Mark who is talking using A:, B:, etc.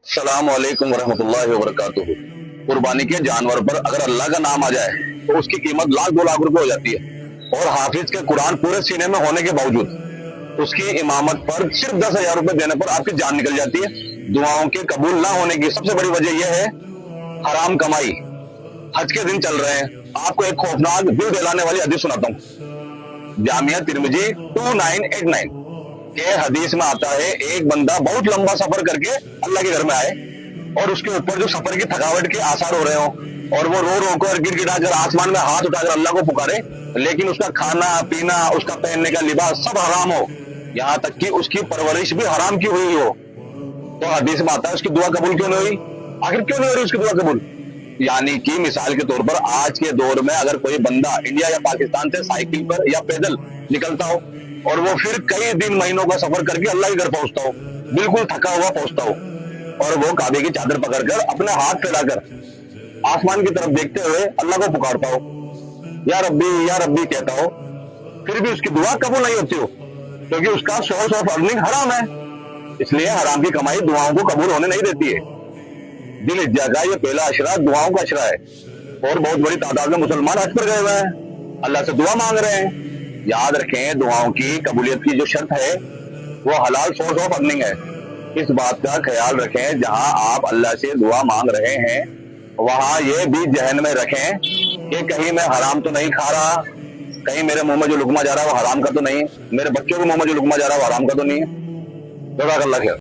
A: अस्सलाम वालेकुम वरहमतुल्लाहि वबरकातुहू। कुर्बानी के जानवर पर अगर अल्लाह का नाम आ जाए तो उसकी कीमत लाख 2 लाख रुपए हो जाती है। और हाफिज के कुरान पूरे सीने में होने के बावजूद उसकी इमामत पर सिर्फ 10,000 रुपए देने पर आपकी जान निकल जाती है। दुआओं के कबूल ना होने की सबसे बड़ी वजह यह है हराम कमाई। हज के दिन चल रहे हैं, आपको एक खौफनाक दिल दहलाने वाली हदीस सुनाता हूँ। जामिया तिरमिजी 2989 के हदीस में आता है, एक बंदा बहुत लंबा सफर करके अल्लाह के घर में आए और उसके ऊपर जो सफर की थकावट के आसार हो रहे हो और वो रो रो कर गिड़गिड़ा कर आसमान में हाथ उठाकर अल्लाह को पुकारे, लेकिन उसका खाना पीना, उसका पहनने का लिबास सब हराम हो, यहाँ तक कि उसकी परवरिश भी हराम की हुई हो। तो हदीस में आता है उसकी दुआ कबूल क्यों नहीं हुई? आखिर क्यों नहीं हो रही उसकी दुआ कबूल? यानी कि मिसाल के तौर पर आज के दौर में अगर कोई बंदा इंडिया या पाकिस्तान से साइकिल पर या पैदल निकलता हो और वो फिर कई दिन महीनों का सफर करके अल्लाह के घर पहुंचता हो, बिल्कुल थका हुआ पहुंचता हो, और वो काबे की चादर पकड़कर अपने हाथ फैलाकर आसमान की तरफ देखते हुए अल्लाह को पुकारता हो, या रब्बी कहता हो, फिर भी उसकी दुआ कबूल नहीं होती हो, क्योंकि उसका सोर्स ऑफ अर्निंग हराम है। इसलिए हराम की कमाई दुआओं को कबूल होने नहीं देती है। दिल इज्जा का ये पहला अशरा दुआओं का अशरा है, और बहुत बड़ी तादाद में मुसलमान हज पर गए हुए हैं, अल्लाह से दुआ मांग रहे हैं। याद रखें, दुआओं की कबूलियत की जो शर्त है वो हलाल सोर्स ऑफ अर्निंग है। इस बात का ख्याल रखें, जहां आप अल्लाह से दुआ मांग रहे हैं वहां ये भी जहन में रखें कि कहीं मैं हराम तो नहीं खा रहा, कहीं मेरे मुंह में जो लुकमा जा रहा है वो हराम का तो नहीं है, मेरे बच्चों के मुंह में जो लुकमा जा रहा है वो हराम का तो नहीं है। जज़ाकल्लाह खैर।